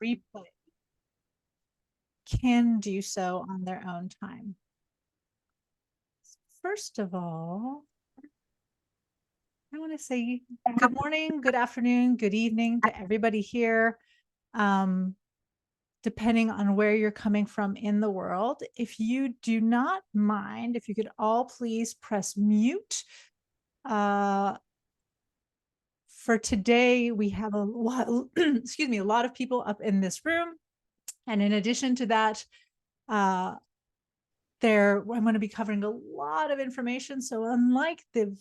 replay can do so on their own time. First of all, I want to say good morning, good afternoon, good evening to everybody here. Um, Depending on where you're coming from in the world. If you do not mind, if you could all please press mute. For today, we have a lot, excuse me, a lot of people up in this room. And in addition to that, uh, I'm going to be covering a lot of information. So unlike the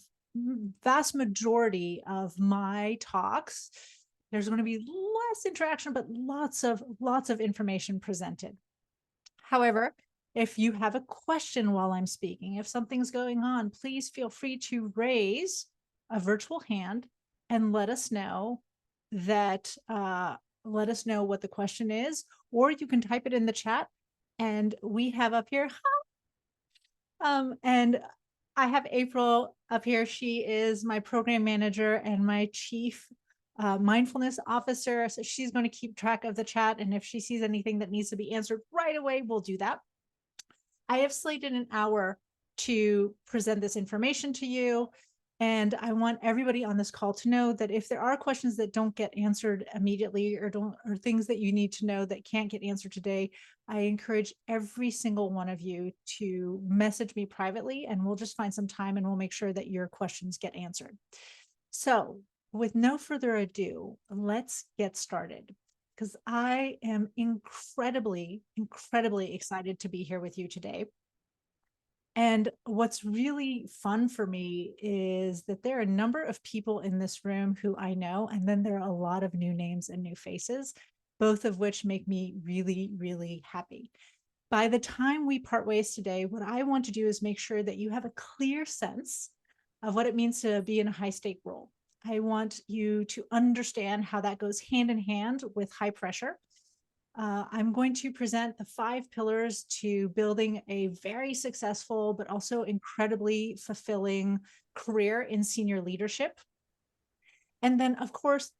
vast majority of my talks, there's going to be less interaction, but lots of information presented. However, if you have a question while I'm speaking, if something's going on, please feel free to raise a virtual hand and let us know that let us know what the question is, or you can type it in the chat. And we have up here, and I have April up here. She is my program manager and my chief mindfulness officer. So she's going to keep track of the chat. And if she sees anything that needs to be answered right away, we'll do that. I have slated an hour to present this information to you. And I want everybody on this call to know that if there are questions that don't get answered immediately or things that you need to know that can't get answered today, I encourage every single one of you to message me privately, and we'll just find some time and we'll make sure that your questions get answered. So with no further ado, let's get started, because I am incredibly excited to be here with you today. And what's really fun for me is that there are a number of people in this room who I know, and then there are a lot of new names and new faces, both of which make me really happy. By the time we part ways today, what I want to do is make sure that you have a clear sense of what it means to be in a high stake role. I want you to understand how that goes hand in hand with high pressure. I'm going to present the 5 pillars to building a very successful, but also incredibly fulfilling career in senior leadership. And then, of course,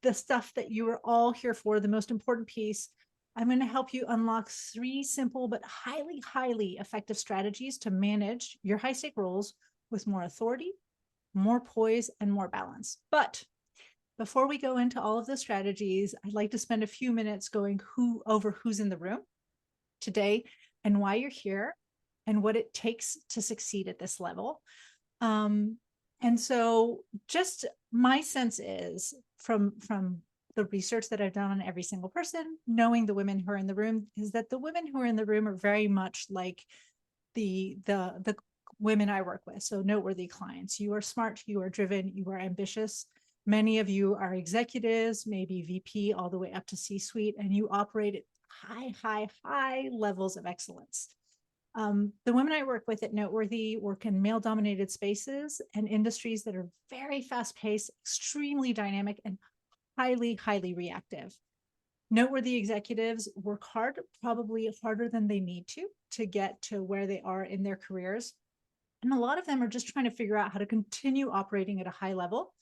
the stuff that you are all here for, the most important piece, I'm going to help you unlock 3 simple but highly effective strategies to manage your high stake roles with more authority, more poise, and more balance. But before we go into all of the strategies, I'd like to spend a few minutes going over who's in the room today and why you're here and what it takes to succeed at this level. And so just my sense is from the research that I've done on every single person, knowing the women who are in the room, is that the women who are in the room are very much like the women I work with. So noteworthy clients. You are smart, you are driven, you are ambitious. Many of you are executives, maybe VP all the way up to C-suite, and you operate at high levels of excellence. The women I work with at Noteworthy work in male-dominated spaces and industries that are very fast-paced, extremely dynamic, and highly reactive. Noteworthy executives work hard, probably harder than they need to get to where they are in their careers. And a lot of them are just trying to figure out how to continue operating at a high level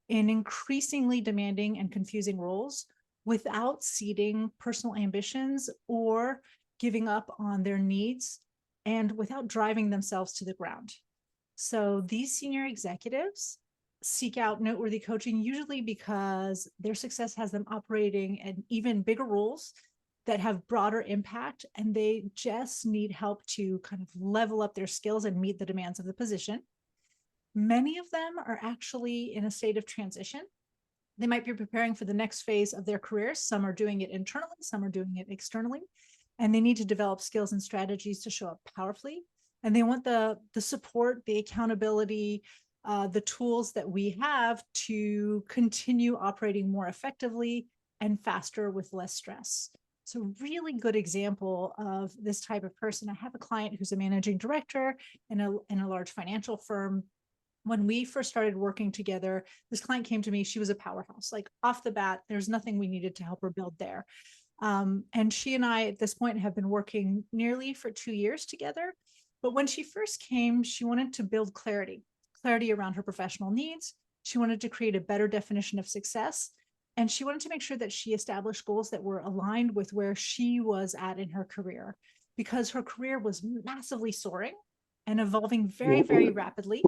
in increasingly demanding and confusing roles without ceding personal ambitions or giving up on their needs and without driving themselves to the ground. So these senior executives seek out Noteworthy coaching usually because their success has them operating in even bigger roles that have broader impact, and they just need help to kind of level up their skills and meet the demands of the position. Many of them are actually in a state of transition. They might be preparing for the next phase of their careers. Some are doing it internally, some are doing it externally, and they need to develop skills and strategies to show up powerfully. And they want the support, the accountability, the tools that we have to continue operating more effectively and faster with less stress. So really good example of this type of person. I have a client who's a managing director in a large financial firm. When we first started working together, this client came to me. She was a powerhouse. Like off the bat, there's nothing we needed to help her build there. And she and I at this point have been working nearly for 2 years together. But when she first came, she wanted to build clarity around her professional needs. She wanted to create a better definition of success. And she wanted to make sure that she established goals that were aligned with where she was at in her career, because her career was massively soaring and evolving very, very rapidly.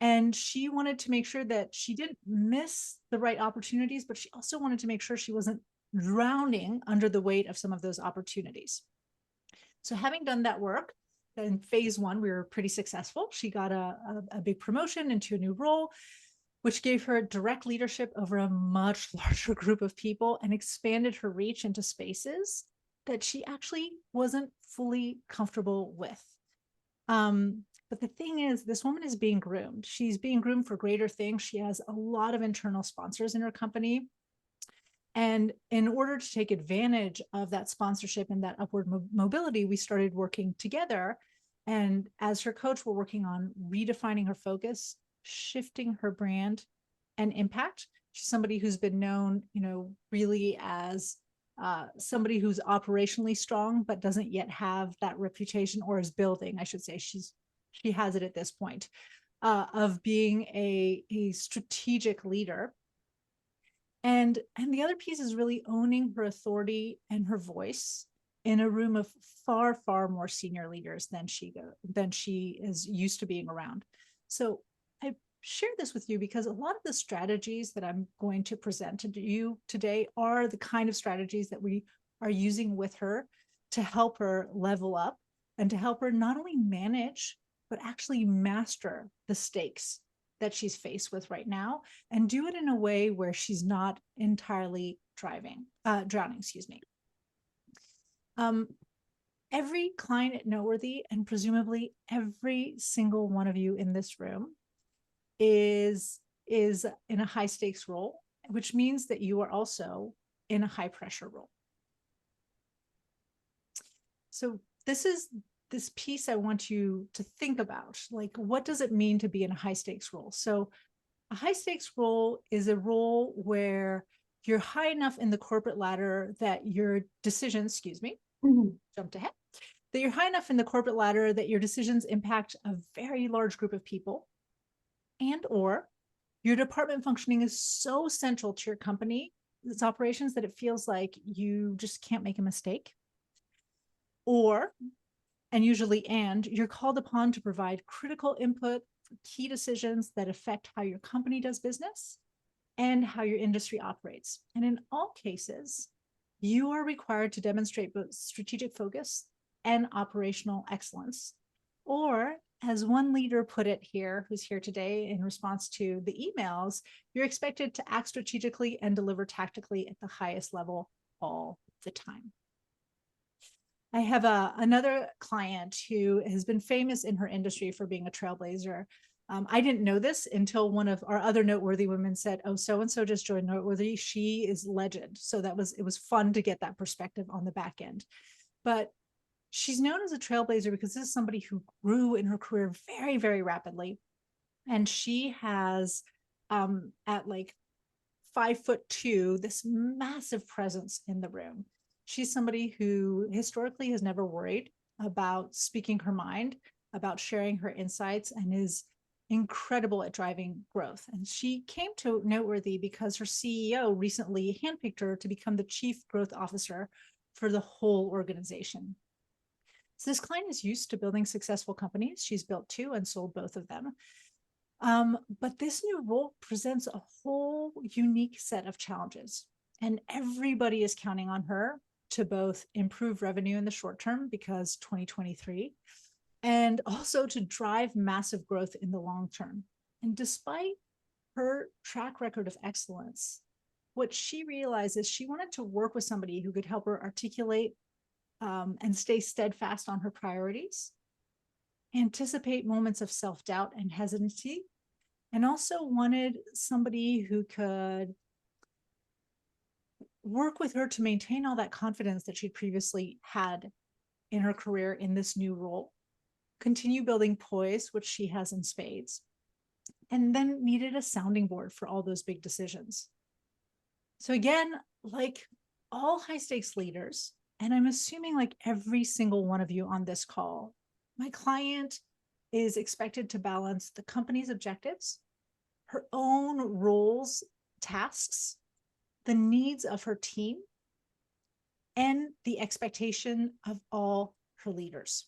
And she wanted to make sure that she didn't miss the right opportunities, but she also wanted to make sure she wasn't drowning under the weight of some of those opportunities. So having done that work, in phase one, we were pretty successful. She got a big promotion into a new role, which gave her direct leadership over a much larger group of people and expanded her reach into spaces that she actually wasn't fully comfortable with. But the thing is, this woman is being groomed. She's being groomed for greater things. She has a lot of internal sponsors in her company. And in order to take advantage of that sponsorship and that upward mobility, we started working together. And as her coach, we're working on redefining her focus, shifting her brand and impact. She's somebody who's been known, really as somebody who's operationally strong, but doesn't yet have that reputation, or is building, I should say. She has it at this point, of being a strategic leader. And the other piece is really owning her authority and her voice in a room of far, far more senior leaders than she is used to being around. So I share this with you because a lot of the strategies that I'm going to present to you today are the kind of strategies that we are using with her to help her level up and to help her not only manage, but actually master the stakes that she's faced with right now, and do it in a way where she's not entirely drowning, excuse me. Every client at Noteworthy, and presumably every single one of you in this room, is in a high stakes role, which means that you are also in a high pressure role. So this piece I want you to think about, like, what does it mean to be in a high stakes role? So a high stakes role is a role where you're high enough in the corporate ladder that your decisions, jumped ahead, that you're high enough in the corporate ladder that your decisions impact a very large group of people, and or your department functioning is so central to your company, its operations, that it feels like you just can't make a mistake. Or, and usually you're called upon to provide critical input for key decisions that affect how your company does business and how your industry operates. And in all cases, you are required to demonstrate both strategic focus and operational excellence. Or, as one leader put it here, who's here today in response to the emails, you're expected to act strategically and deliver tactically at the highest level all the time. I have another client who has been famous in her industry for being a trailblazer. I didn't know this until one of our other Noteworthy women said, "Oh, so-and-so just joined Noteworthy. She is legend." So it was fun to get that perspective on the back end. But she's known as a trailblazer because this is somebody who grew in her career very, very rapidly. And she has, at like 5'2", this massive presence in the room. She's somebody who historically has never worried about speaking her mind, about sharing her insights, and is incredible at driving growth. And she came to Noteworthy because her CEO recently handpicked her to become the chief growth officer for the whole organization. So this client is used to building successful companies. She's built 2 and sold both of them. But this new role presents a whole unique set of challenges, and everybody is counting on her to both improve revenue in the short term, because 2023, and also to drive massive growth in the long term. And despite her track record of excellence, what she realizes, she wanted to work with somebody who could help her articulate and stay steadfast on her priorities, anticipate moments of self-doubt and hesitancy, and also wanted somebody who could work with her to maintain all that confidence that she'd previously had in her career in this new role, continue building Poise, which she has in spades, and then needed a sounding board for all those big decisions. So again, like all high stakes leaders, and I'm assuming like every single one of you on this call, my client is expected to balance the company's objectives, her own roles, tasks, the needs of her team, and the expectation of all her leaders.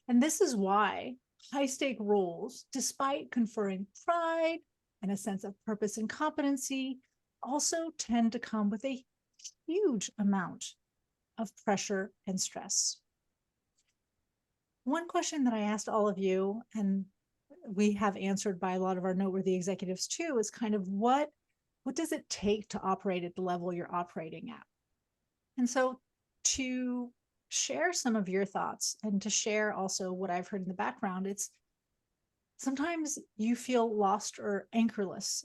And this is why high stake roles, despite conferring pride and a sense of purpose and competency, also tend to come with a huge amount of pressure and stress. One question that I asked all of you, and we have answered by a lot of our noteworthy executives too, is kind of what does it take to operate at the level you're operating at? And so to share some of your thoughts and to share also what I've heard in the background, it's sometimes you feel lost or anchorless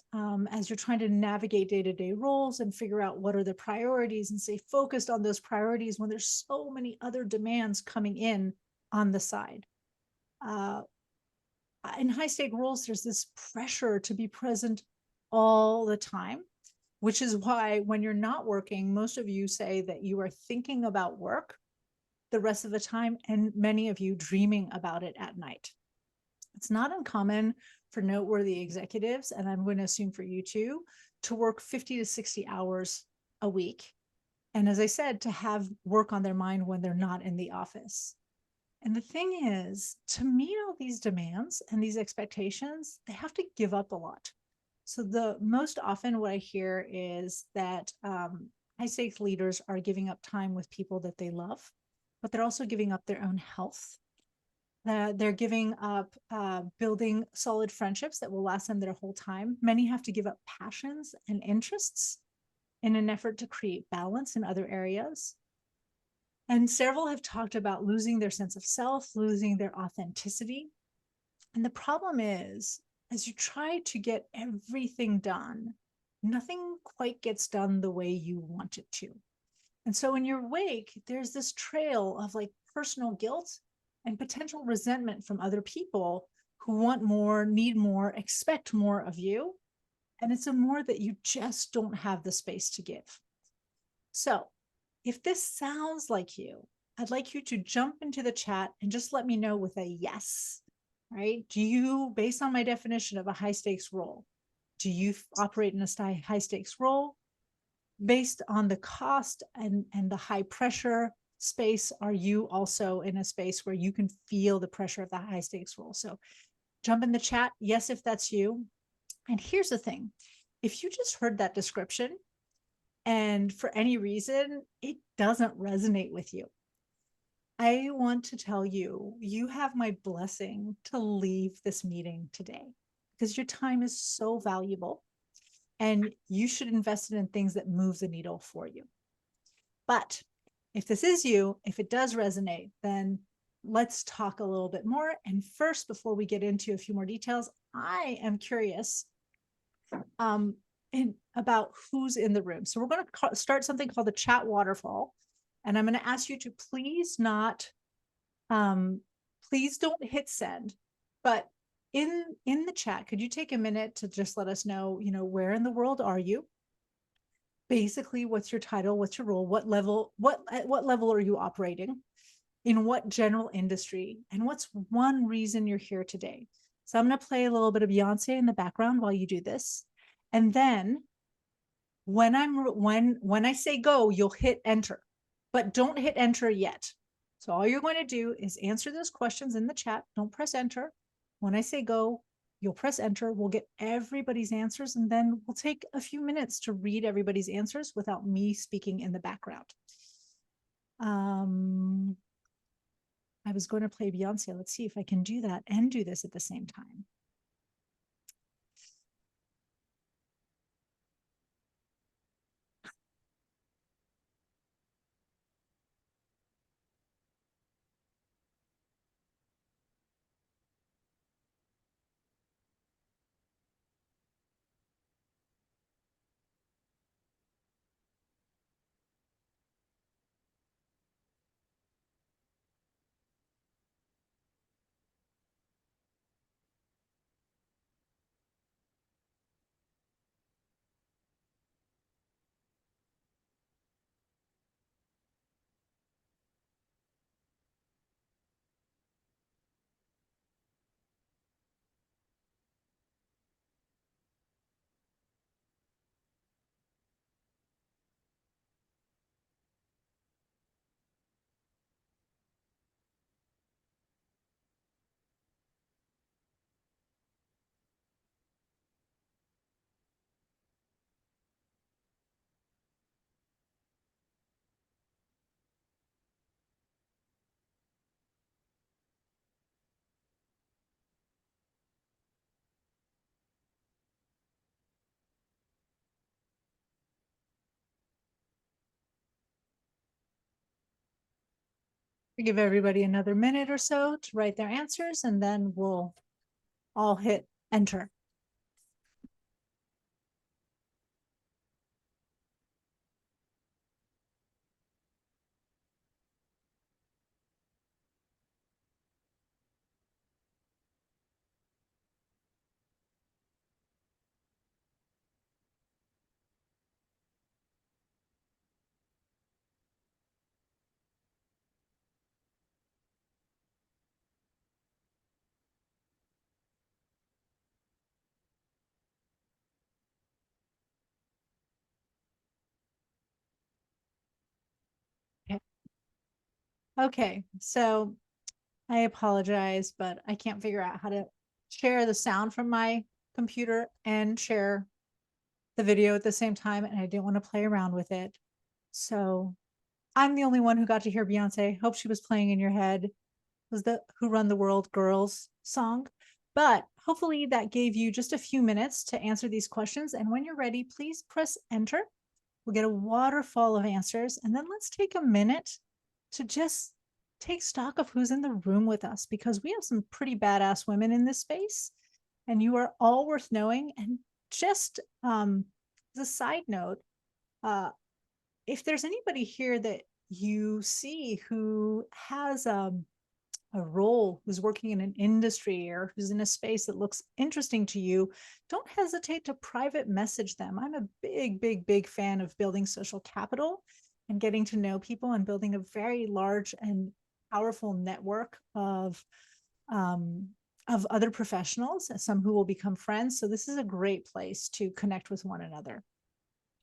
as you're trying to navigate day-to-day roles and figure out what are the priorities and stay focused on those priorities when there's so many other demands coming in on the side. Uh, in high stake roles, there's this pressure to be present all the time, which is why when you're not working, most of you say that you are thinking about work the rest of the time, and many of you dreaming about it at night. It's not uncommon for noteworthy executives, and I'm going to assume for you too, to work 50 to 60 hours a week. And as I said, to have work on their mind when they're not in the office. And the thing is, to meet all these demands and these expectations, they have to give up a lot. So the most often what I hear is that high stakes leaders are giving up time with people that they love, but they're also giving up their own health. They're giving up building solid friendships that will last them their whole time. Many have to give up passions and interests in an effort to create balance in other areas. And several have talked about losing their sense of self, losing their authenticity. And the problem is, as you try to get everything done, nothing quite gets done the way you want it to. And so in your wake, there's this trail of like personal guilt and potential resentment from other people who want more, need more, expect more of you. And it's a more that you just don't have the space to give. So if this sounds like you, I'd like you to jump into the chat and just let me know with a yes, right? Do you, based on my definition of a high stakes role, do you operate in a high stakes role? Based on the cost and the high pressure space, are you also in a space where you can feel the pressure of the high stakes role? So jump in the chat, yes, if that's you. And here's the thing, if you just heard that description and for any reason it doesn't resonate with you, I want to tell you, you have my blessing to leave this meeting today because your time is so valuable and you should invest it in things that move the needle for you. But if this is you, if it does resonate, then let's talk a little bit more. And first, before we get into a few more details, I am curious about who's in the room. So we're going to start something called the chat waterfall. And I'm going to ask you to please please don't hit send, but in the chat, could you take a minute to just let us know, where in the world are you? Basically, what's your title, what's your role, at what level are you operating, in what general industry, and what's one reason you're here today? So I'm going to play a little bit of Beyonce in the background while you do this. And then when I say go, you'll hit enter, but don't hit enter yet. So all you're going to do is answer those questions in the chat. Don't press enter. When I say go, you'll press enter. We'll get everybody's answers, and then we'll take a few minutes to read everybody's answers without me speaking in the background. I was going to play Beyonce. Let's see if I can do that and do this at the same time. Give everybody another minute or so to write their answers, and then we'll all hit enter. Okay. Okay, so I apologize, but I can't figure out how to share the sound from my computer and share the video at the same time, and I didn't want to play around with it. So I'm the only one who got to hear Beyonce. Hope she was playing in your head. Was the Who Run the World Girls song. But hopefully that gave you just a few minutes to answer these questions. And when you're ready, please press enter. We'll get a waterfall of answers. And then let's take a minute to just take stock of who's in the room with us, because we have some pretty badass women in this space, and you are all worth knowing. And just as a side note, uh, if there's anybody here that you see who has a role, who's working in an industry or who's in a space that looks interesting to you, don't hesitate to private message them. I'm a big fan of building social capital and getting to know people and building a very large and powerful network um, of other professionals, some who will become friends. So this is a great place to connect with one another.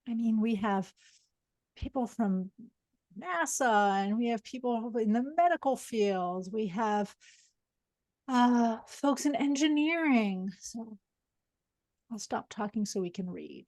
I mean, we have people from NASA, and we have people in the medical field. We have folks in engineering. So I'll stop talking so we can read.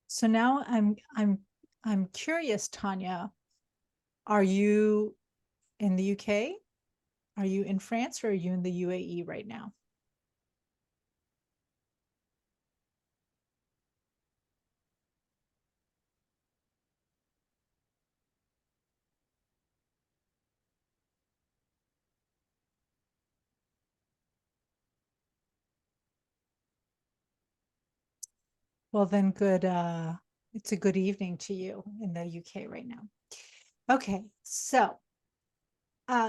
So now I'm curious, Tanya, are you in the UK? Are you in France, or are you in the UAE right now? Well, then it's a good evening to you in the UK right now. Okay, so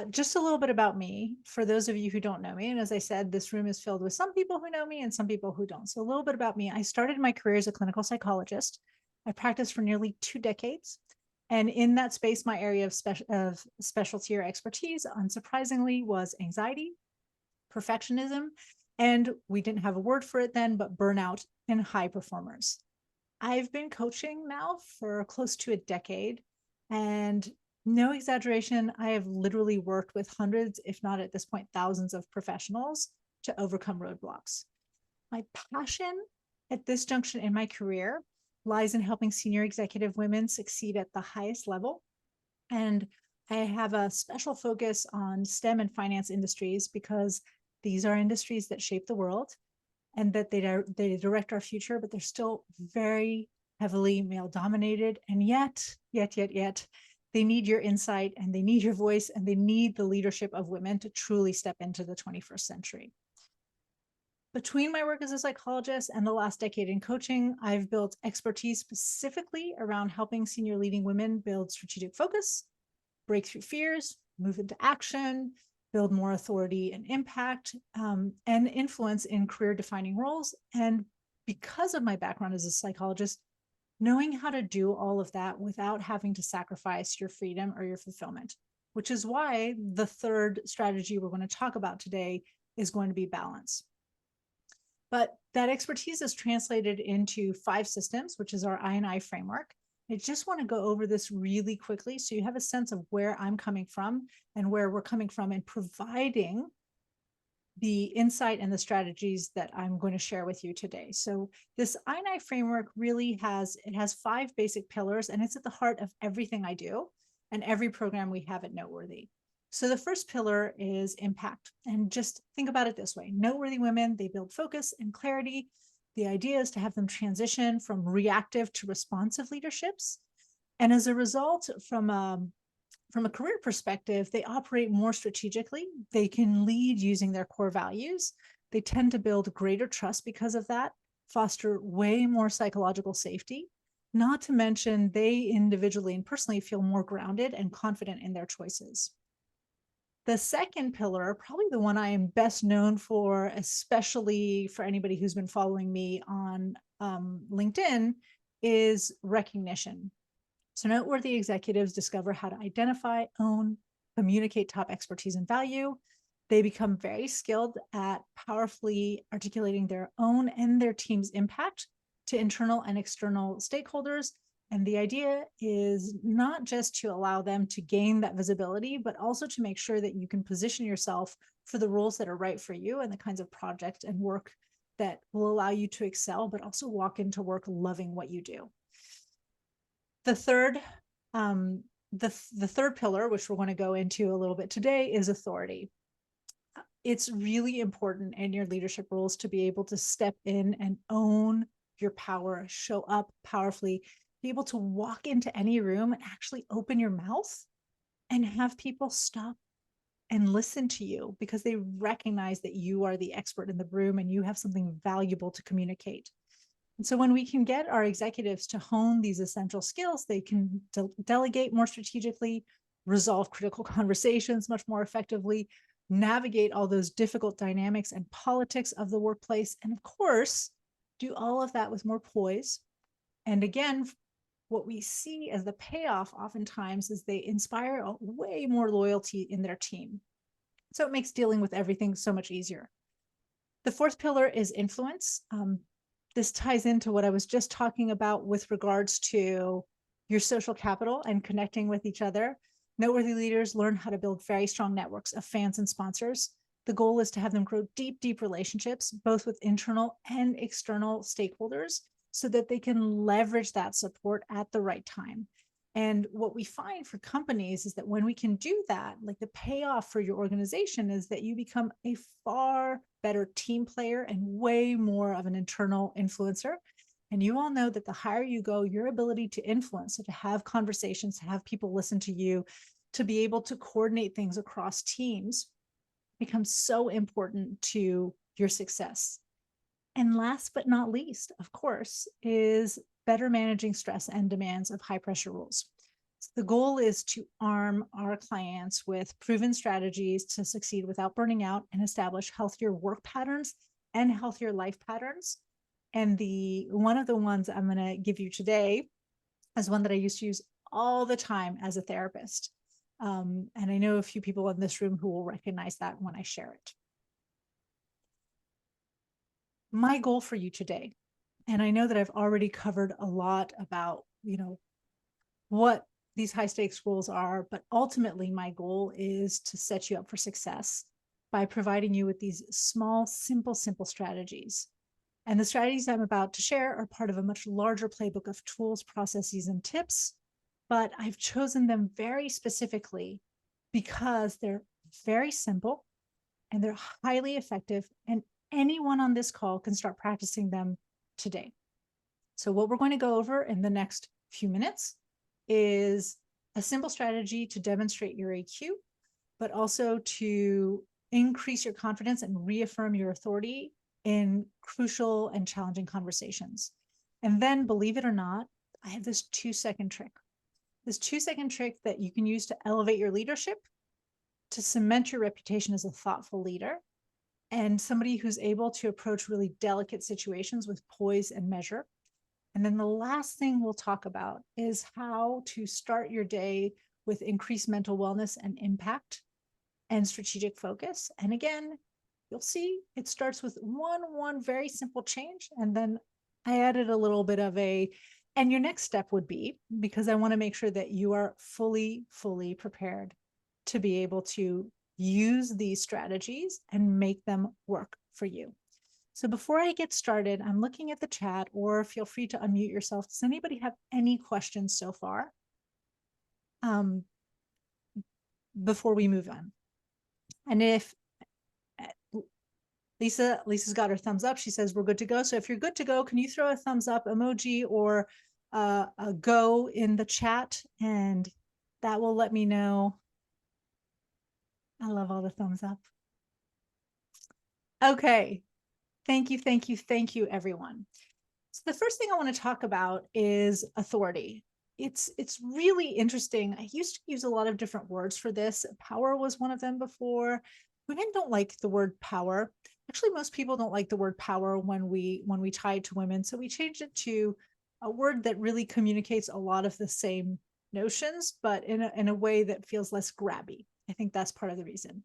just a little bit about me for those of you who don't know me. And as I said, this room is filled with some people who know me and some people who don't. So a little bit about me. I started my career as a clinical psychologist. I practiced for nearly 2 decades. And in that space, my area of specialty or expertise, unsurprisingly, was anxiety, perfectionism, and we didn't have a word for it then, but burnout and high performers. I've been coaching now for close to a decade, and no exaggeration, I have literally worked with hundreds, if not at this point, thousands of professionals to overcome roadblocks. My passion at this junction in my career lies in helping senior executive women succeed at the highest level. And I have a special focus on STEM and finance industries, because these are industries that shape the world and that they direct our future, but they're still very heavily male dominated. And yet, they need your insight, and they need your voice, and they need the leadership of women to truly step into the 21st century. Between my work as a psychologist and the last decade in coaching, I've built expertise specifically around helping senior leading women build strategic focus, break through fears, move into action, build more authority and impact, and influence in career defining roles. And because of my background as a psychologist, knowing how to do all of that without having to sacrifice your freedom or your fulfillment, which is why the third strategy we're going to talk about today is going to be balance. But that expertise is translated into 5 systems, which is our I&I framework. I just want to go over this really quickly so you have a sense of where I'm coming from and where we're coming from in providing the insight and the strategies that I'm going to share with you today. So this I&I framework really has 5 basic pillars, and it's at the heart of everything I do and every program we have at Noteworthy. So the first pillar is impact. And just think about it this way. Noteworthy women, they build focus and clarity. The idea is to have them transition from reactive to responsive leaderships. And as a result, from a career perspective, they operate more strategically. They can lead using their core values. They tend to build greater trust because of that, foster way more psychological safety. Not to mention, they individually and personally feel more grounded and confident in their choices. The second pillar, probably the one I am best known for, especially for anybody who's been following me on LinkedIn, is recognition. So noteworthy executives discover how to identify, own, communicate top expertise and value. They become very skilled at powerfully articulating their own and their team's impact to internal and external stakeholders. And the idea is not just to allow them to gain that visibility, but also to make sure that you can position yourself for the roles that are right for you and the kinds of projects and work that will allow you to excel, but also walk into work loving what you do. The third, the third pillar, which we're going to go into a little bit today, is authority. It's really important in your leadership roles to be able to step in and own your power, show up powerfully, be able to walk into any room and actually open your mouth and have people stop and listen to you because they recognize that you are the expert in the room and you have something valuable to communicate. And so when we can get our executives to hone these essential skills, they can delegate more strategically, resolve critical conversations much more effectively, navigate all those difficult dynamics and politics of the workplace, and of course, do all of that with more poise. And again, what we see as the payoff oftentimes is they inspire way more loyalty in their team. So it makes dealing with everything so much easier. The fourth pillar is influence. This ties into what I was just talking about with regards to your social capital and connecting with each other. Noteworthy leaders learn how to build very strong networks of fans and sponsors. The goal is to have them grow deep, deep relationships, both with internal and external stakeholders, so that they can leverage that support at the right time. And what we find for companies is that when we can do that, like the payoff for your organization is that you become a far better team player and way more of an internal influencer. And you all know that the higher you go, your ability to influence, so to have conversations, to have people listen to you, to be able to coordinate things across teams becomes so important to your success. And last but not least, of course, is better managing stress and demands of high pressure roles. So the goal is to arm our clients with proven strategies to succeed without burning out and establish healthier work patterns and healthier life patterns. And one of the ones I'm going to give you today is one that I used to use all the time as a therapist. And I know a few people in this room who will recognize that when I share it. My goal for you today, and I know that I've already covered a lot about, what these high stakes roles are, but ultimately my goal is to set you up for success by providing you with these small, simple strategies. And the strategies I'm about to share are part of a much larger playbook of tools, processes, and tips, but I've chosen them very specifically because they're very simple and they're highly effective, and anyone on this call can start practicing them today. So what we're going to go over in the next few minutes is a simple strategy to demonstrate your AQ, but also to increase your confidence and reaffirm your authority in crucial and challenging conversations. And then, believe it or not, I have this 2-second trick. This 2-second trick that you can use to elevate your leadership, to cement your reputation as a thoughtful leader, and somebody who's able to approach really delicate situations with poise and measure. And then the last thing we'll talk about is how to start your day with increased mental wellness and impact and strategic focus. And again, you'll see it starts with one very simple change. And then I added a little bit of and your next step would be, because I want to make sure that you are fully prepared to be able to use these strategies and make them work for you. So before I get started, I'm looking at the chat, or feel free to unmute yourself. Does anybody have any questions so far? Before we move on. And if Lisa's got her thumbs up, she says we're good to go. So if you're good to go, can you throw a thumbs up emoji or a go in the chat, and that will let me know. I love all the thumbs up. Okay. Thank you, everyone. So the first thing I want to talk about is authority. It's really interesting. I used to use a lot of different words for this. Power was one of them before. Women don't like the word power. Actually, most people don't like the word power when we tie it to women. So we changed it to a word that really communicates a lot of the same notions, but in a way that feels less grabby. I think that's part of the reason.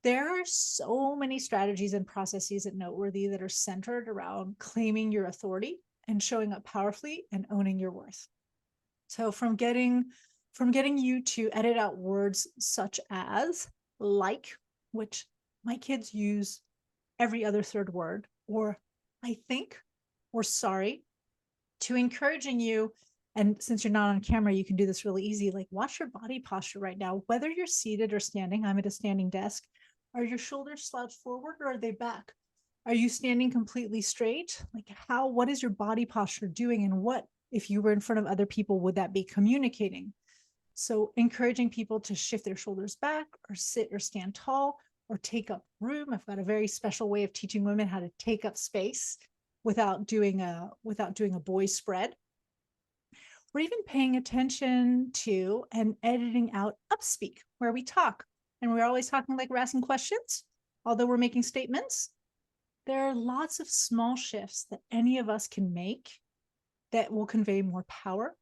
There are so many strategies and processes at Noteworthy that are centered around claiming your authority and showing up powerfully and owning your worth. So from getting you to edit out words such as like, which my kids use every other third word, or I think, or sorry, to encouraging you. And since you're not on camera, you can do this really easy. Like, watch your body posture right now, whether you're seated or standing. I'm at a standing desk. Are your shoulders slouched forward, or are they back? Are you standing completely straight? Like, what is your body posture doing? And what, if you were in front of other people, would that be communicating? So encouraging people to shift their shoulders back, or sit or stand tall, or take up room. I've got a very special way of teaching women how to take up space without doing a boy spread. We're even paying attention to and editing out upspeak, where we talk. And we're always talking like we're asking questions, although we're making statements. There are lots of small shifts that any of us can make that will convey more power,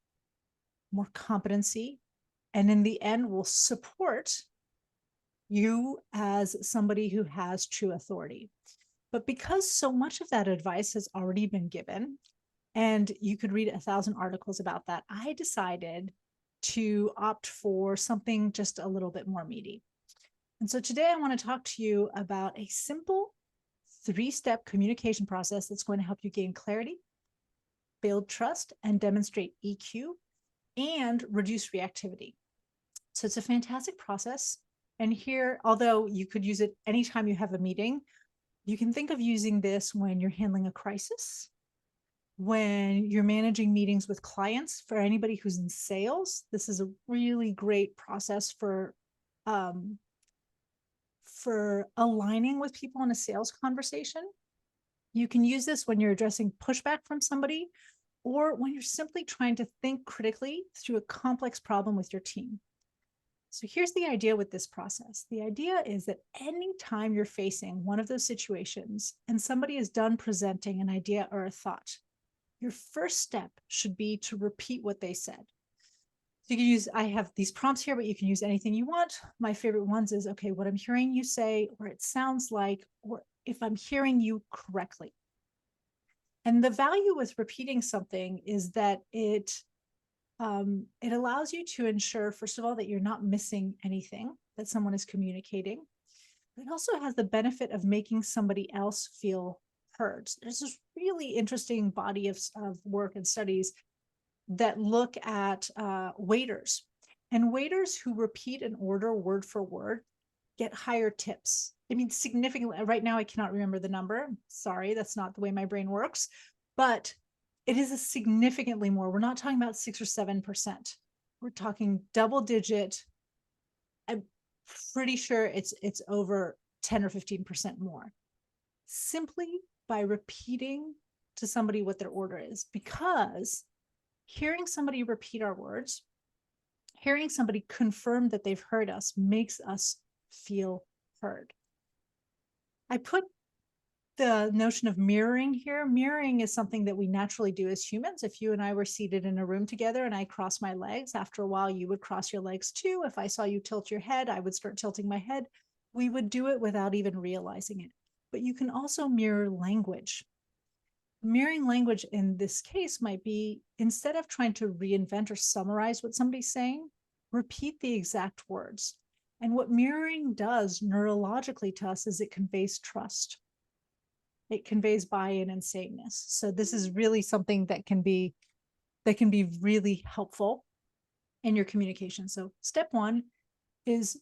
more competency, and in the end will support you as somebody who has true authority. But because so much of that advice has already been given, and you could read 1,000 articles about that, I decided to opt for something just a little bit more meaty. And so today I want to talk to you about a simple 3-step communication process that's going to help you gain clarity, build trust, and demonstrate EQ, and reduce reactivity. So it's a fantastic process. And here, although you could use it anytime you have a meeting, you can think of using this when you're handling a crisis, when you're managing meetings with clients. For anybody who's in sales, this is a really great process for aligning with people in a sales conversation. You can use this when you're addressing pushback from somebody, or when you're simply trying to think critically through a complex problem with your team. So here's the idea with this process. The idea is that anytime you're facing one of those situations and somebody is done presenting an idea or a thought, your first step should be to repeat what they said. So you can use, I have these prompts here, but you can use anything you want. My favorite ones is, okay, what I'm hearing you say, or it sounds like, or if I'm hearing you correctly. And the value with repeating something is that it allows you to ensure, first of all, that you're not missing anything that someone is communicating. It also has the benefit of making somebody else feel heard. There's this really interesting body of work and studies that look at waiters. And waiters who repeat an order word for word get higher tips. I mean, significantly. Right now, I cannot remember the number. Sorry, that's not the way my brain works. But it is a significantly more. We're not talking about 6 or 7%. We're talking double digit. I'm pretty sure it's over 10 or 15% more, simply by repeating to somebody what their order is. Because hearing somebody repeat our words, hearing somebody confirm that they've heard us, makes us feel heard. I put the notion of mirroring here. Mirroring is something that we naturally do as humans. If you and I were seated in a room together and I cross my legs, after a while you would cross your legs too. If I saw you tilt your head, I would start tilting my head. We would do it without even realizing it. But you can also mirror language. Mirroring language in this case might be, instead of trying to reinvent or summarize what somebody's saying, repeat the exact words. And what mirroring does neurologically to us is it conveys trust. It conveys buy-in and sameness. So this is really something that can be really helpful in your communication. So step one is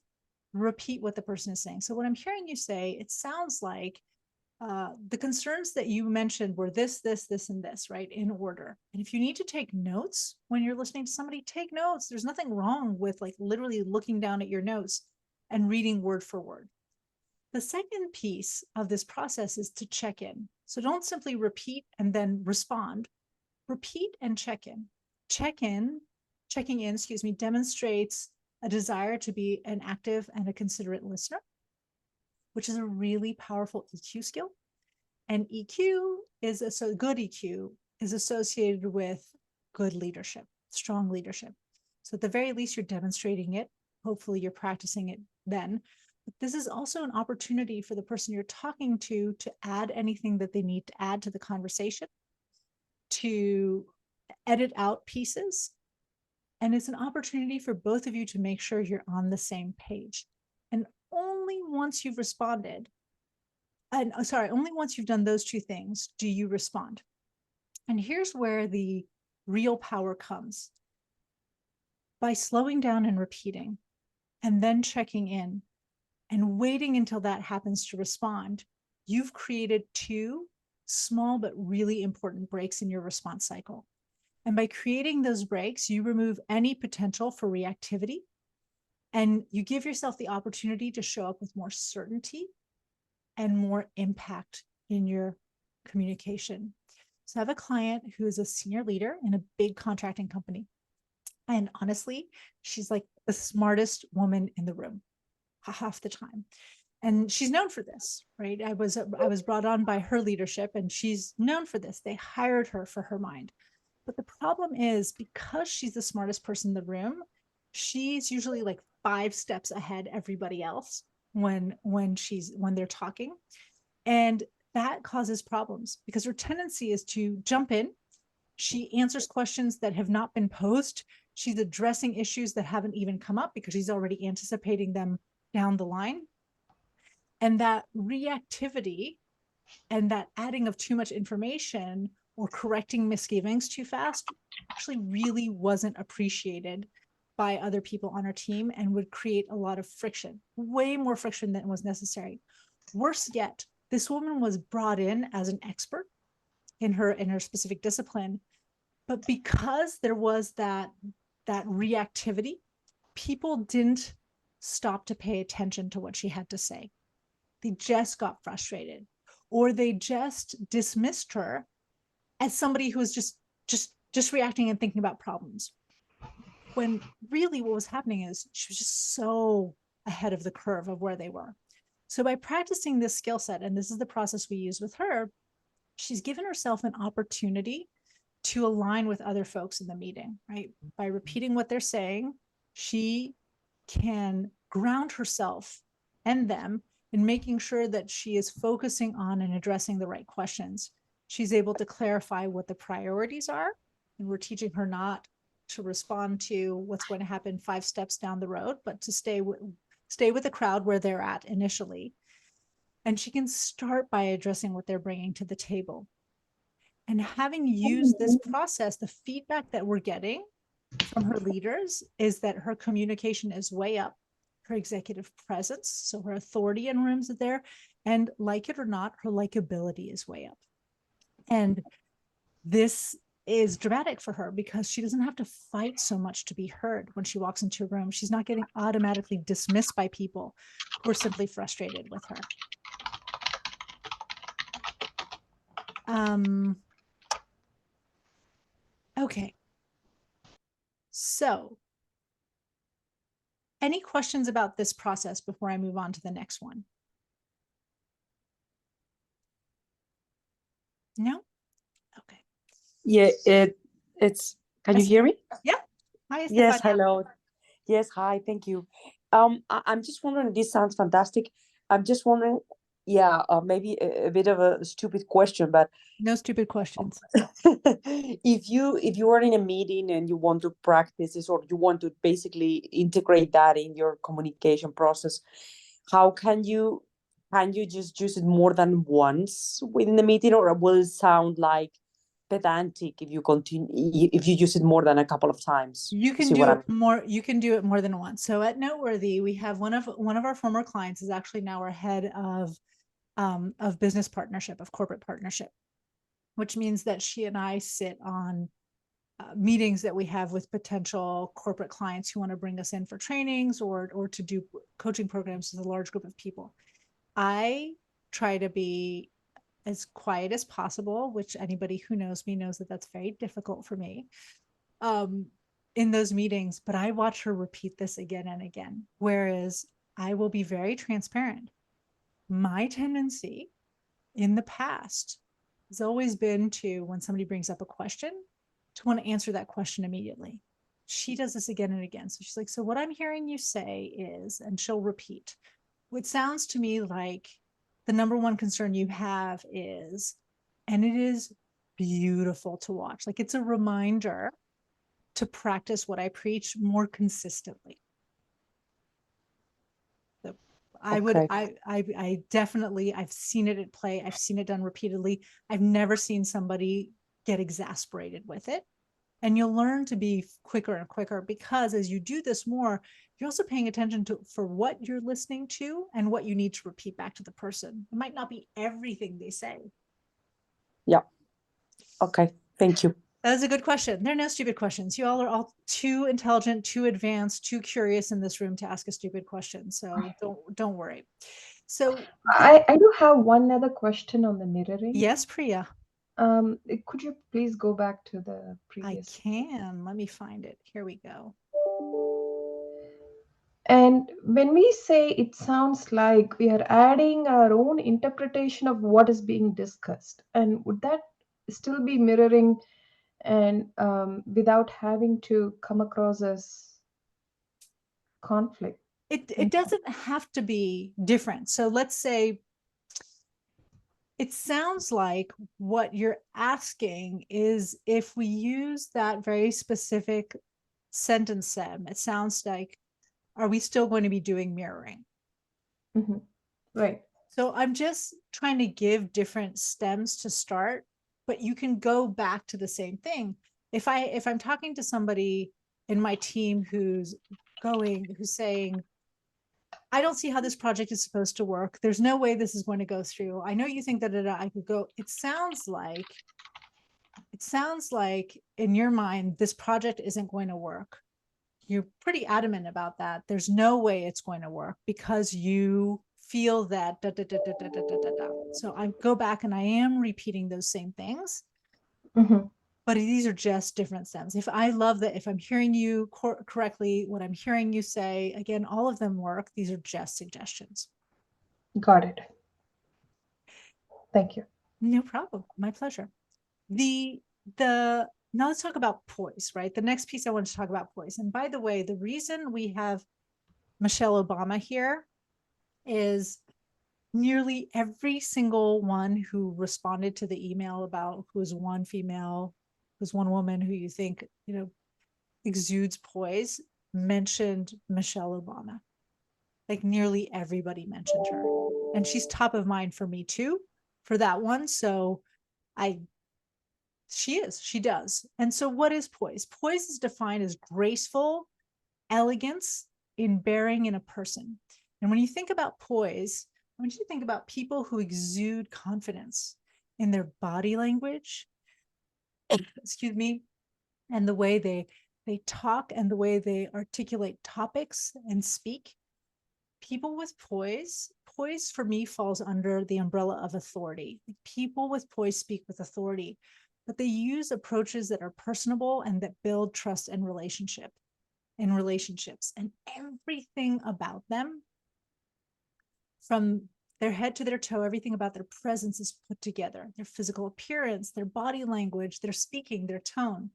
repeat what the person is saying. So what I'm hearing you say, it sounds like the concerns that you mentioned were this, and this, right? In order. And if you need to take notes when you're listening to somebody, take notes. There's nothing wrong with like literally looking down at your notes and reading word for word. The second piece of this process is to check in. So don't simply repeat and then respond. Repeat and check in. Checking in, demonstrates a desire to be an active and a considerate listener, which is a really powerful EQ skill. And good EQ is associated with good leadership, strong leadership. So at the very least, you're demonstrating it. Hopefully you're practicing it then. But this is also an opportunity for the person you're talking to add anything that they need to add to the conversation, to edit out pieces. And it's an opportunity for both of you to make sure you're on the same page. And only once you've responded, only once you've done those two things do you respond. And here's where the real power comes. By slowing down and repeating, and then checking in, and waiting until that happens to respond, you've created two small but really important breaks in your response cycle. And by creating those breaks, you remove any potential for reactivity, and you give yourself the opportunity to show up with more certainty and more impact in your communication. So I have a client who is a senior leader in a big contracting company. And honestly, she's like the smartest woman in the room half the time. And she's known for this, right? I was brought on by her leadership, and she's known for this. They hired her for her mind. But the problem is, because she's the smartest person in the room, she's usually like 5 steps ahead everybody else when they're talking. And that causes problems because her tendency is to jump in. She answers questions that have not been posed. She's addressing issues that haven't even come up because she's already anticipating them down the line. And that reactivity and that adding of too much information or correcting misgivings too fast actually really wasn't appreciated by other people on our team and would create a lot of friction, way more friction than was necessary. Worse yet, this woman was brought in as an expert in her specific discipline, but because there was that reactivity, people didn't stop to pay attention to what she had to say. They just got frustrated, or they just dismissed her as somebody who was just reacting and thinking about problems. When really what was happening is she was just so ahead of the curve of where they were. So by practicing this skill set, and this is the process we use with her, she's given herself an opportunity to align with other folks in the meeting, right? By repeating what they're saying, she can ground herself and them in making sure that she is focusing on and addressing the right questions. She's able to clarify what the priorities are, and we're teaching her not to respond to what's going to happen 5 steps down the road, but to stay with the crowd where they're at initially. And she can start by addressing what they're bringing to the table. And having used this process, the feedback that we're getting from her leaders is that her communication is way up, her executive presence, so her authority in rooms is there, and like it or not, her likability is way up. And this is dramatic for her because she doesn't have to fight so much to be heard when she walks into a room. She's not getting automatically dismissed by people who are simply frustrated with her. Okay. So, any questions about this process before I move on to the next one? No? Okay. Yeah, it's, can you hear me? Yeah. Hi, Yes, Stefania. hello. Yes, hi, thank you. I'm just wondering, this sounds fantastic. I'm just wondering, Yeah, maybe a bit of a stupid question, but No stupid questions. if you are in a meeting and you want to practice this, or you want to basically integrate that in your communication process, how can you just use it more than once within the meeting, or will it sound like pedantic if you continue if you use it more than a couple of times? You You can see what do I'm it more, you can do it more than once. So at Noteworthy, we have one of our former clients is actually now our head of business partnership, of corporate partnership, which means that she and I sit on meetings that we have with potential corporate clients who want to bring us in for trainings or to do coaching programs with a large group of people. I try to be as quiet as possible, which anybody who knows me knows that that's very difficult for me um, in those meetings, but I watch her repeat this again and again. Whereas I will be very transparent. My tendency in the past has always been to, when somebody brings up a question, to want to answer that question immediately. She does this again and again. So she's like, so what I'm hearing you say is, and she'll repeat, what sounds to me like the number one concern you have is, and it is beautiful to watch. Like it's a reminder to practice what I preach more consistently. So okay. I definitely, I've seen it at play. I've seen it done repeatedly. I've never seen somebody get exasperated with it. And you'll learn to be quicker and quicker because as you do this more, you're also paying attention to for what you're listening to and what you need to repeat back to the person. It might not be everything they say. Yeah. Okay. Thank you. That is a good question. There are no stupid questions. You all are all too intelligent, too advanced, too curious in this room to ask a stupid question. So don't worry. So I do have one other question on the mirroring. yes, Priya, Could you please go back to the I previous? can. Let me find it. Here we go. And when we say it sounds like we are adding our own interpretation of what is being discussed, and would that still be mirroring and without having to come across as conflict? It doesn't have to be different. So let's say it sounds like what you're asking is if we use that very specific sentence stem, it sounds like, are we still going to be doing mirroring? Mm-hmm. Right. So I'm just trying to give different stems to start, but you can go back to the same thing. If I'm talking to somebody in my team who's saying, I don't see how this project is supposed to work. There's no way this is going to go through. I know you think that I could go. It sounds like in your mind, this project isn't going to work. You're pretty adamant about that. There's no way it's going to work because you feel that da, da, da, da, da, da, da, da, da. So I go back and I am repeating those same things, Mm-hmm. but these are just different stems. If I love that, if I'm hearing you correctly, what I'm hearing you say, again, all of them work. These are just suggestions. Got it. Thank you. No problem. My pleasure. The now let's talk about poise, right? The next piece I want to talk about poise. And by the way, the reason we have Michelle Obama here is nearly every single one who responded to the email about who's one female, who's one woman who you think, exudes poise, mentioned Michelle Obama. Like nearly everybody mentioned her. And she's top of mind for me too, for that one. So she does. And so what is poise? Poise is defined as graceful elegance in bearing in a person. And when you think about poise, I want you to think about people who exude confidence in their body language, excuse me, and the way they talk and the way they articulate topics and speak. People with poise for me falls under the umbrella of authority. People with poise speak with authority, but they use approaches that are personable and that build trust and relationships, and everything about them, from their head to their toe, everything about their presence is put together. Their physical appearance, their body language, their speaking, their tone.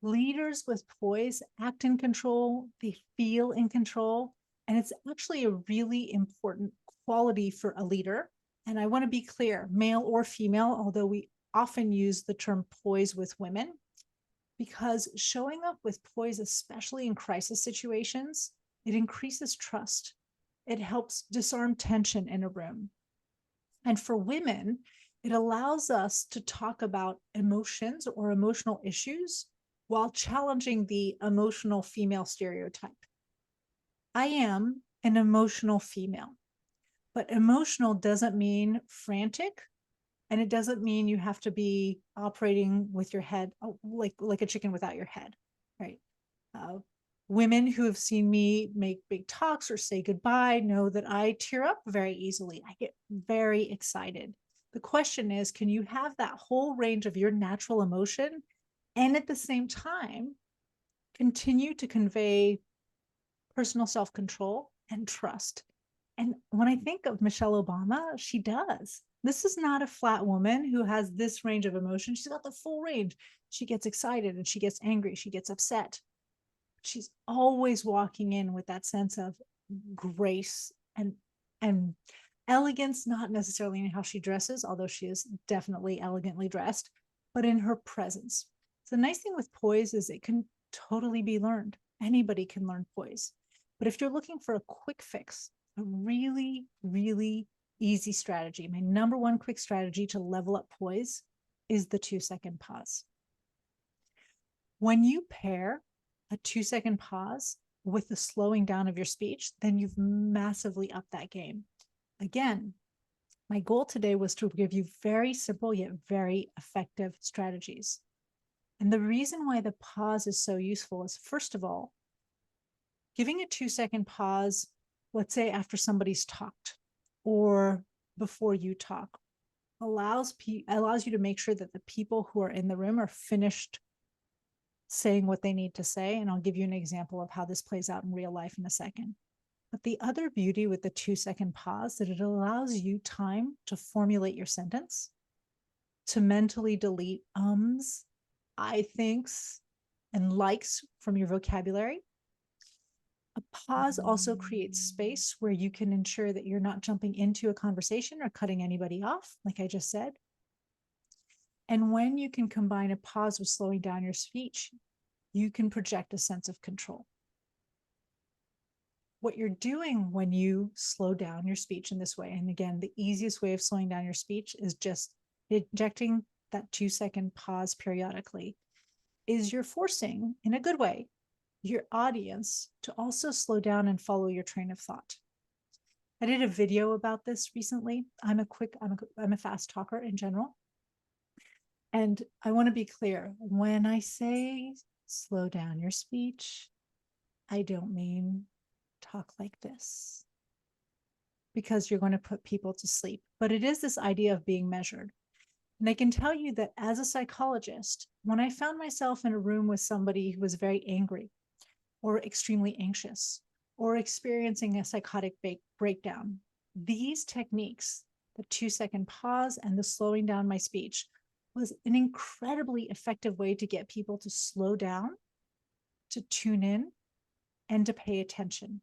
Leaders with poise act in control, they feel in control, and it's actually a really important quality for a leader. And I want to be clear, male or female, although we often use the term poise with women, because showing up with poise, especially in crisis situations, it increases trust. It helps disarm tension in a room. And for women, it allows us to talk about emotions or emotional issues while challenging the emotional female stereotype. I am an emotional female, but emotional doesn't mean frantic, and it doesn't mean you have to be operating with your head like a chicken without your head, right? Uh, Women who have seen me make big talks or say goodbye know that I tear up very easily. I get very excited. The question is, can you have that whole range of your natural emotion and at the same time continue to convey personal self-control and trust? And when I think of Michelle Obama, she does. This is not a flat woman who has this range of emotion. She's got the full range. She gets excited and she gets angry. She gets upset. She's always walking in with that sense of grace and elegance, not necessarily in how she dresses, although she is definitely elegantly dressed, but in her presence. So the nice thing with poise is it can totally be learned. Anybody can learn poise. But if you're looking for a quick fix, a really, really easy strategy, my number one quick strategy to level up poise is the 2-second pause. When you pair a 2-second pause with the slowing down of your speech, then you've massively upped that game. Again, my goal today was to give you very simple yet very effective strategies. And the reason why the pause is so useful is, first of all, giving a 2-second pause, let's say after somebody's talked or before you talk, allows you to make sure that the people who are in the room are finished saying what they need to say. And I'll give you an example of how this plays out in real life in a second. But the other beauty with the 2-second pause, that it allows you time to formulate your sentence, to mentally delete ums, I thinks, and likes from your vocabulary. A pause also creates space where you can ensure that you're not jumping into a conversation or cutting anybody off, like I just said. And when you can combine a pause with slowing down your speech, you can project a sense of control. What you're doing when you slow down your speech in this way, and again, the easiest way of slowing down your speech is just injecting that 2-second pause periodically, is you're forcing, in a good way, your audience to also slow down and follow your train of thought. I did a video about this recently. I'm a fast talker in general. And I want to be clear, when I say slow down your speech, I don't mean talk like this, because you're going to put people to sleep. But it is this idea of being measured. And I can tell you that as a psychologist, when I found myself in a room with somebody who was very angry or extremely anxious or experiencing a psychotic breakdown, these techniques, the 2-second pause and the slowing down my speech, was an incredibly effective way to get people to slow down, to tune in, and to pay attention.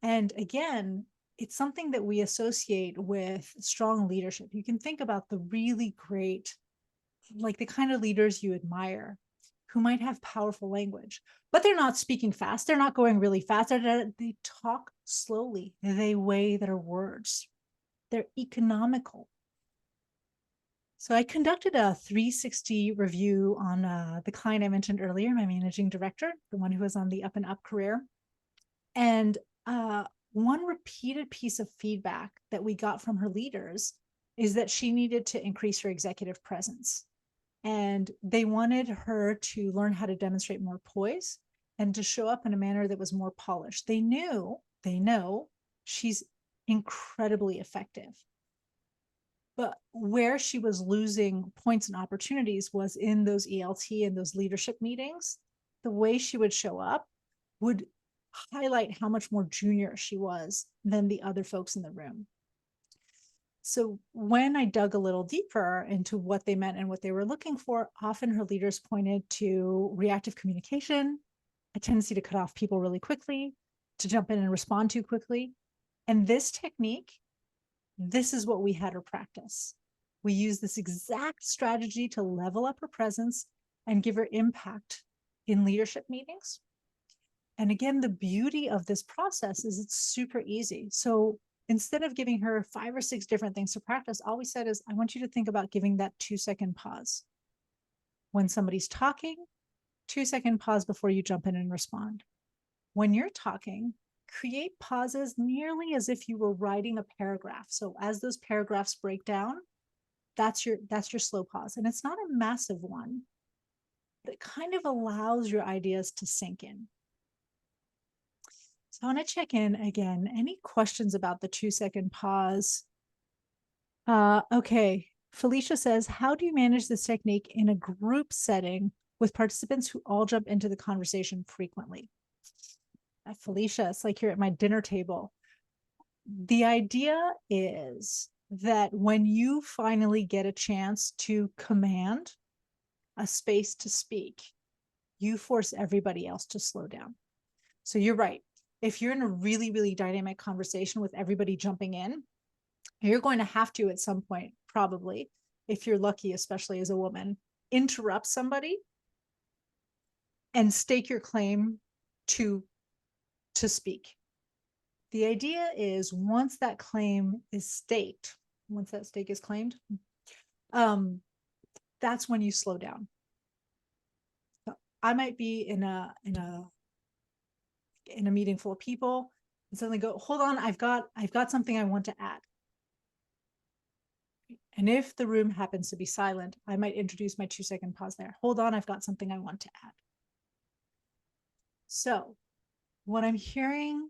And again, it's something that we associate with strong leadership. You can think about the really great, like the kind of leaders you admire, who might have powerful language, but they're not speaking fast. They're not going really fast. They talk slowly. They weigh their words. They're economical. So I conducted a 360 review on the client I mentioned earlier, my managing director, the one who was on the up and up career. And one repeated piece of feedback that we got from her leaders is that she needed to increase her executive presence. And they wanted her to learn how to demonstrate more poise and to show up in a manner that was more polished. They know she's incredibly effective. But where she was losing points and opportunities was in those ELT and those leadership meetings. The way she would show up would highlight how much more junior she was than the other folks in the room. So when I dug a little deeper into what they meant and what they were looking for, often her leaders pointed to reactive communication, a tendency to cut off people really quickly, to jump in and respond too quickly. And this technique This is what we had her practice. We use this exact strategy to level up her presence and give her impact in leadership meetings. And again, the beauty of this process is it's super easy. So instead of giving her 5 or 6 different things to practice, all we said is, I want you to think about giving that 2-second pause. When somebody's talking, 2-second pause before you jump in and respond. When you're talking, create pauses nearly as if you were writing a paragraph. So as those paragraphs break down, that's your slow pause. And it's not a massive one, but it kind of allows your ideas to sink in. So I want to check in again. Any questions about the 2-second pause? Okay. Felicia says, how do you manage this technique in a group setting with participants who all jump into the conversation frequently? Felicia, it's like you're at my dinner table. The idea is that when you finally get a chance to command a space to speak, you force everybody else to slow down. So you're right. If you're in a really, really dynamic conversation with everybody jumping in, you're going to have to at some point, probably, if you're lucky, especially as a woman, interrupt somebody and stake your claim to speak. The idea is once that claim is staked, once that stake is claimed, that's when you slow down. So I might be in a meeting full of people and suddenly go, hold on, I've got something I want to add. And if the room happens to be silent, I might introduce my 2-second pause there. Hold on, I've got something I want to add. So what I'm hearing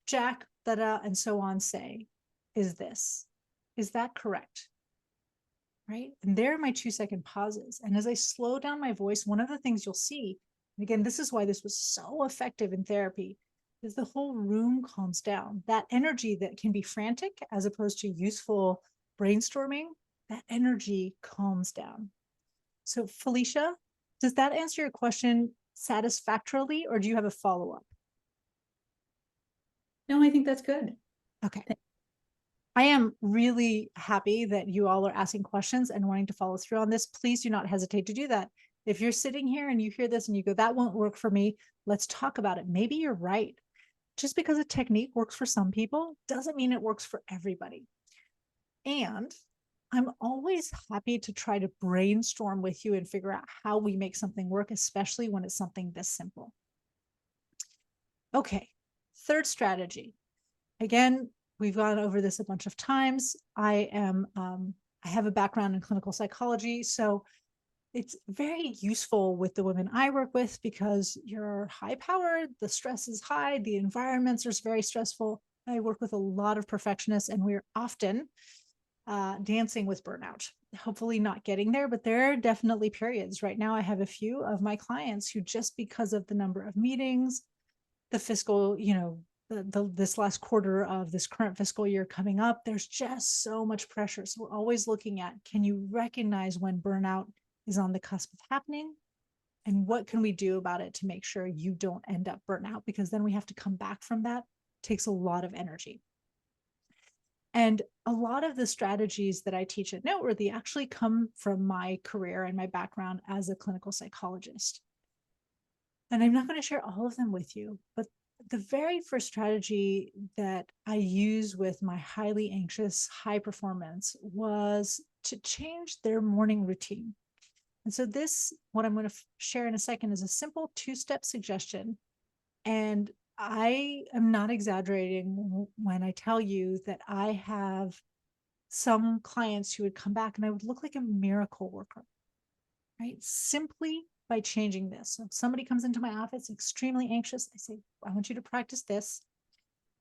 Jack, da-da, and so on say is this. Is that correct? Right? And there are my 2-second pauses. And as I slow down my voice, one of the things you'll see, and again, this is why this was so effective in therapy, is the whole room calms down. That energy that can be frantic as opposed to useful brainstorming, that energy calms down. So Felicia, does that answer your question satisfactorily, or do you have a follow-up? No, I think that's good. Okay. I am really happy that you all are asking questions and wanting to follow through on this. Please do not hesitate to do that. If you're sitting here and you hear this and you go, that won't work for me, let's talk about it. Maybe you're right. Just because a technique works for some people doesn't mean it works for everybody. And I'm always happy to try to brainstorm with you and figure out how we make something work, especially when it's something this simple. Okay, third strategy. Again, we've gone over this a bunch of times. I have a background in clinical psychology, so it's very useful with the women I work with because you're high powered, the stress is high, the environments are very stressful. I work with a lot of perfectionists, and we're often dancing with burnout. Hopefully not getting there, but there are definitely periods. Right now, I have a few of my clients who, just because of the number of meetings, the fiscal, this last quarter of this current fiscal year coming up, there's just so much pressure. So we're always looking at, can you recognize when burnout is on the cusp of happening? And what can we do about it to make sure you don't end up burnt out? Because then we have to come back from that. It takes a lot of energy. And a lot of the strategies that I teach at Noteworthy actually come from my career and my background as a clinical psychologist. And I'm not going to share all of them with you, but the very first strategy that I use with my highly anxious, high performance was to change their morning routine. And so this, what I'm going to share in a second, is a simple 2-step suggestion. And I am not exaggerating when I tell you that I have some clients who would come back and I would look like a miracle worker, right? Simply by changing this. So if somebody comes into my office extremely anxious, I say, I want you to practice this.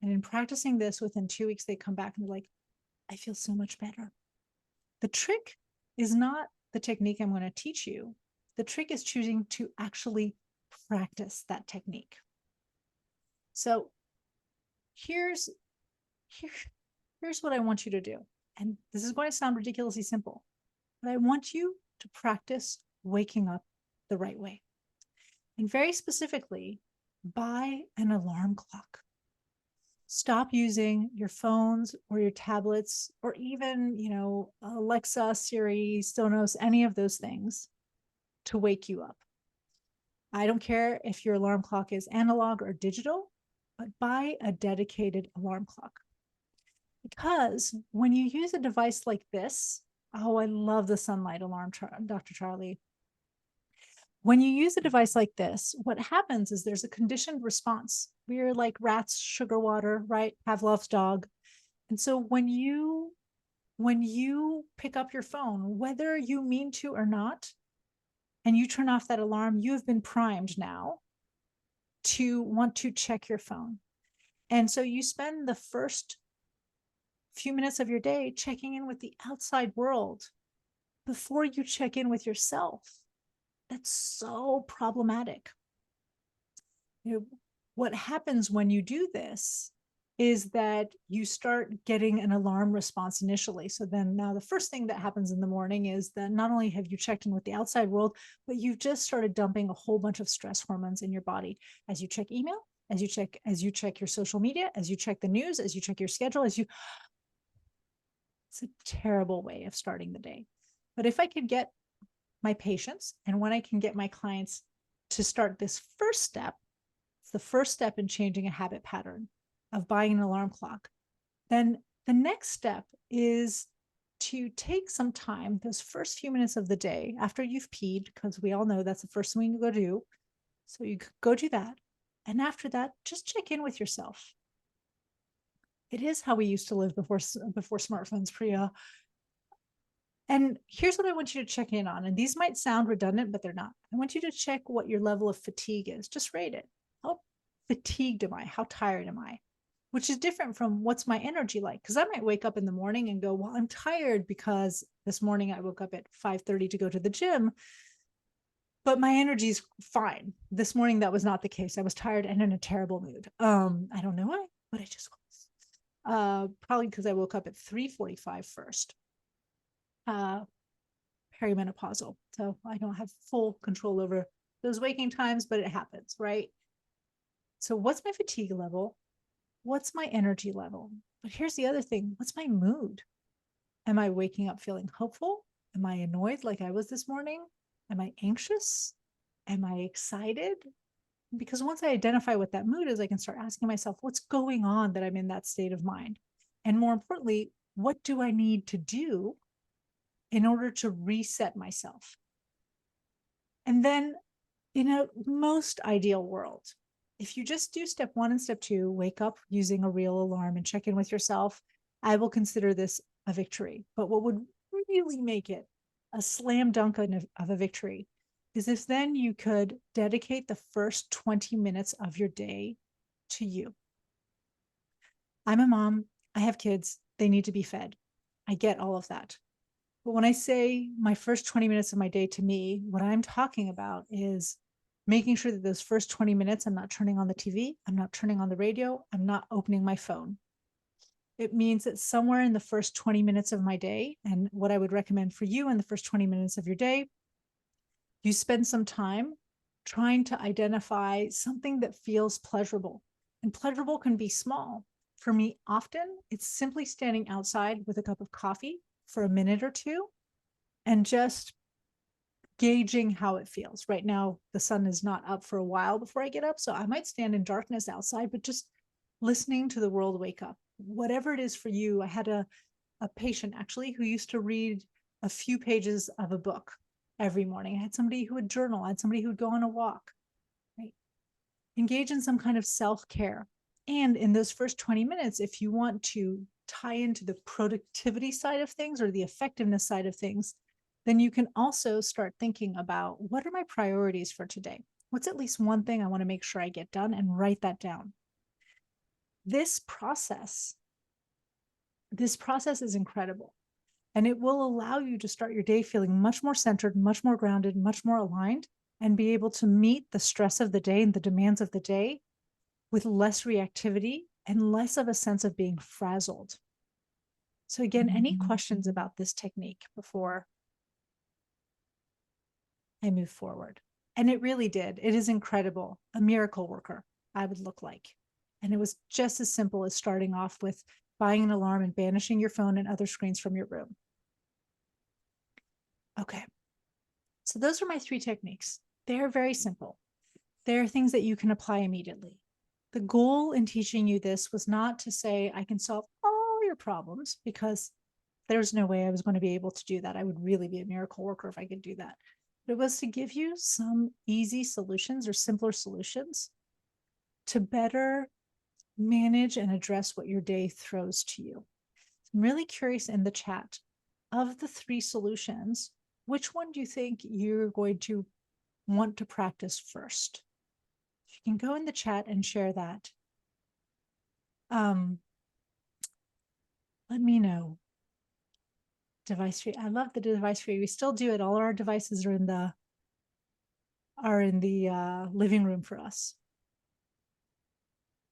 And in practicing this, within 2 weeks, they come back and they're like, I feel so much better. The trick is not the technique I'm going to teach you. The trick is choosing to actually practice that technique. So here's what I want you to do. And this is going to sound ridiculously simple, but I want you to practice waking up the right way. And very specifically, buy an alarm clock. Stop using your phones or your tablets or even, Alexa, Siri, Sonos, any of those things to wake you up. I don't care if your alarm clock is analog or digital, but buy a dedicated alarm clock. Because when you use a device like this, oh, I love the sunlight alarm, Dr. Charlie. When you use a device like this, what happens is there's a conditioned response. We're like rats, sugar water, right? Pavlov's dog. And so when you pick up your phone, whether you mean to or not, and you turn off that alarm, you have been primed now to want to check your phone. And so you spend the first few minutes of your day checking in with the outside world before you check in with yourself. That's so problematic. What happens when you do this is that you start getting an alarm response initially. So then now the first thing that happens in the morning is that not only have you checked in with the outside world, but you've just started dumping a whole bunch of stress hormones in your body as you check email, as you check your social media, as you check the news, as you check your schedule, it's a terrible way of starting the day. But if I could get my patients and when I can get my clients to start this first step, it's the first step in changing a habit pattern of buying an alarm clock. Then the next step is to take some time, those first few minutes of the day after you've peed, because we all know that's the first thing you go do. So you go do that. And after that, just check in with yourself. It is how we used to live before smartphones, Priya. And here's what I want you to check in on. And these might sound redundant, but they're not. I want you to check what your level of fatigue is. Just rate it. How fatigued am I? How tired am I? Which is different from what's my energy like. Because I might wake up in the morning and go, well, I'm tired because this morning I woke up at 5:30 to go to the gym, but my energy's fine. This morning, that was not the case. I was tired and in a terrible mood. I don't know why, but I just was. Probably because I woke up at 3:45 first. Perimenopausal. So I don't have full control over those waking times, but it happens, right? So what's my fatigue level? What's my energy level? But here's the other thing. What's my mood? Am I waking up feeling hopeful? Am I annoyed like I was this morning? Am I anxious? Am I excited? Because once I identify what that mood is, I can start asking myself, what's going on that I'm in that state of mind? And more importantly, what do I need to do in order to reset myself? And then in a most ideal world, if you just do step 1 and step 2, wake up using a real alarm and check in with yourself, I will consider this a victory. But what would really make it a slam dunk of a victory is if then you could dedicate the first 20 minutes of your day to you. I'm a mom. I have kids. They need to be fed. I get all of that. But when I say my first 20 minutes of my day to me, what I'm talking about is making sure that those first 20 minutes, I'm not turning on the TV, I'm not turning on the radio, I'm not opening my phone. It means that somewhere in the first 20 minutes of my day, and what I would recommend for you in the first 20 minutes of your day, you spend some time trying to identify something that feels pleasurable. And pleasurable can be small. For me, often it's simply standing outside with a cup of coffee for a minute or two and just gauging how it feels. Right now, the sun is not up for a while before I get up. So I might stand in darkness outside, but just listening to the world wake up. Whatever it is for you. I had a patient actually who used to read a few pages of a book every morning. I had somebody who would journal. I had somebody who would go on a walk, right? Engage in some kind of self-care. And in those first 20 minutes, if you want to tie into the productivity side of things or the effectiveness side of things, then you can also start thinking about what are my priorities for today? What's at least one thing I want to make sure I get done, and write that down. This process is incredible. And it will allow you to start your day feeling much more centered, much more grounded, much more aligned, and be able to meet the stress of the day and the demands of the day with less reactivity and less of a sense of being frazzled. So again, any questions about this technique before I move forward? And it really did. It is incredible. A miracle worker, I would look like. And it was just as simple as starting off with buying an alarm and banishing your phone and other screens from your room. Okay. So those are my 3 techniques. They're very simple. They're things that you can apply immediately. The goal in teaching you this was not to say, I can solve all your problems, because there's no way I was going to be able to do that. I would really be a miracle worker if I could do that. But it was to give you some easy solutions or simpler solutions to better manage and address what your day throws to you. I'm really curious in the chat, of the 3 solutions, which one do you think you're going to want to practice first? If you can go in the chat and share that. Let me know. Device free. I love the device free. We still do it. All our devices are in the living room for us.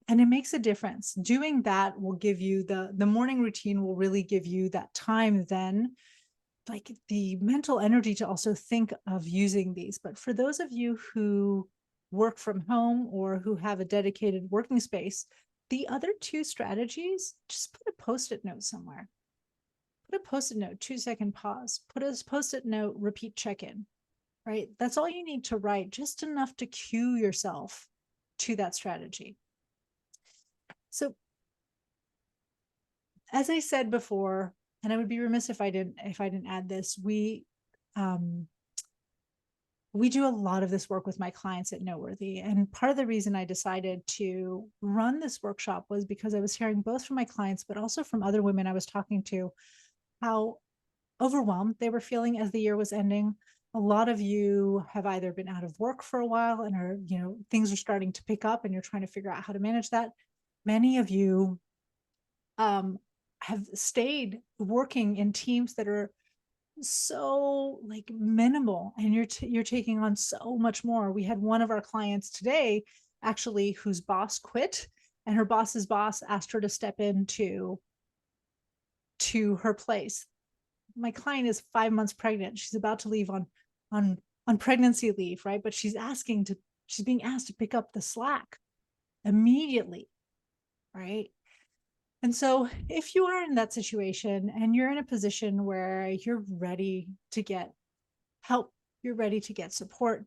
And it makes a difference. Doing that will give you the morning routine will really give you that time then, like the mental energy to also think of using these. But for those of you who work from home or who have a dedicated working space, the other 2 strategies, just put a Post-it note somewhere. Put a Post-it note, 2-second pause, put a Post-it note, repeat check-in, right? That's all you need to write, just enough to cue yourself to that strategy. So as I said before, and I would be remiss if I didn't add this, we do a lot of this work with my clients at Noteworthy. And part of the reason I decided to run this workshop was because I was hearing both from my clients, but also from other women I was talking to, how overwhelmed they were feeling as the year was ending. A lot of you have either been out of work for a while and are, things are starting to pick up and you're trying to figure out how to manage that. Many of you have stayed working in teams that are so like minimal, and you're taking on so much more. We had one of our clients today actually whose boss quit, and her boss's boss asked her to step into her place. My client is 5 months pregnant. She's about to leave on pregnancy leave, right? But she's being asked to pick up the slack immediately, right? And so if you are in that situation and you're in a position where you're ready to get help, you're ready to get support,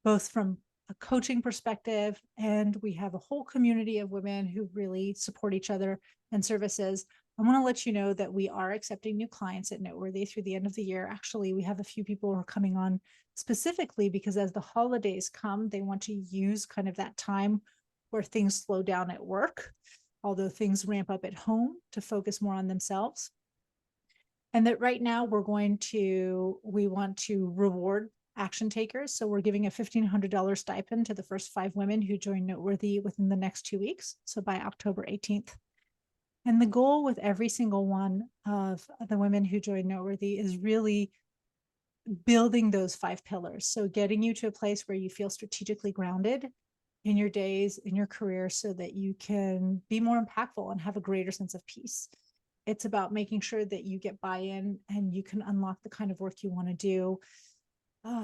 both from a coaching perspective, and we have a whole community of women who really support each other and services, I want to let you know that we are accepting new clients at Noteworthy through the end of the year. Actually, we have a few people who are coming on specifically because as the holidays come, they want to use kind of that time where things slow down at work, although things ramp up at home, to focus more on themselves. And that right now we want to reward action takers. So we're giving a $1,500 stipend to the first 5 women who join Noteworthy within the next 2 weeks. So by October 18th. And the goal with every single one of the women who join Noteworthy is really building those 5 pillars. So getting you to a place where you feel strategically grounded in your days, in your career, so that you can be more impactful and have a greater sense of peace. It's about making sure that you get buy-in and you can unlock the kind of work you want to do,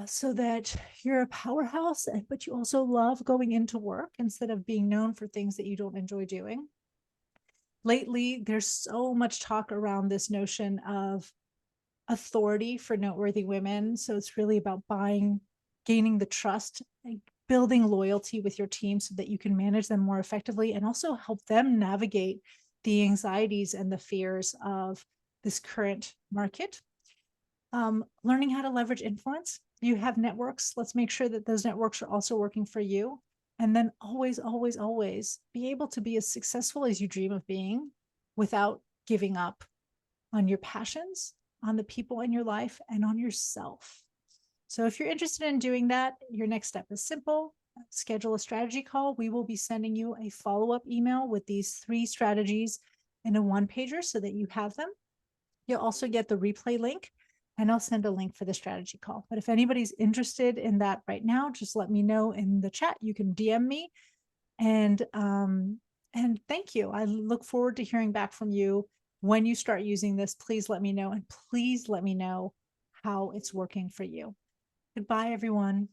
so that you're a powerhouse, but you also love going into work instead of being known for things that you don't enjoy doing. Lately, there's so much talk around this notion of authority for noteworthy women. So it's really about gaining the trust, building loyalty with your team so that you can manage them more effectively and also help them navigate the anxieties and the fears of this current market. Learning how to leverage influence. You have networks. Let's make sure that those networks are also working for you. And then always, always, always be able to be as successful as you dream of being without giving up on your passions, on the people in your life, and on yourself. So if you're interested in doing that, your next step is simple. Schedule a strategy call. We will be sending you a follow-up email with these 3 strategies in a 1-pager so that you have them. You'll also get the replay link, and I'll send a link for the strategy call. But if anybody's interested in that right now, just let me know in the chat. You can DM me. And thank you. I look forward to hearing back from you when you start using this. Please let me know, and please let me know how it's working for you. Goodbye, everyone.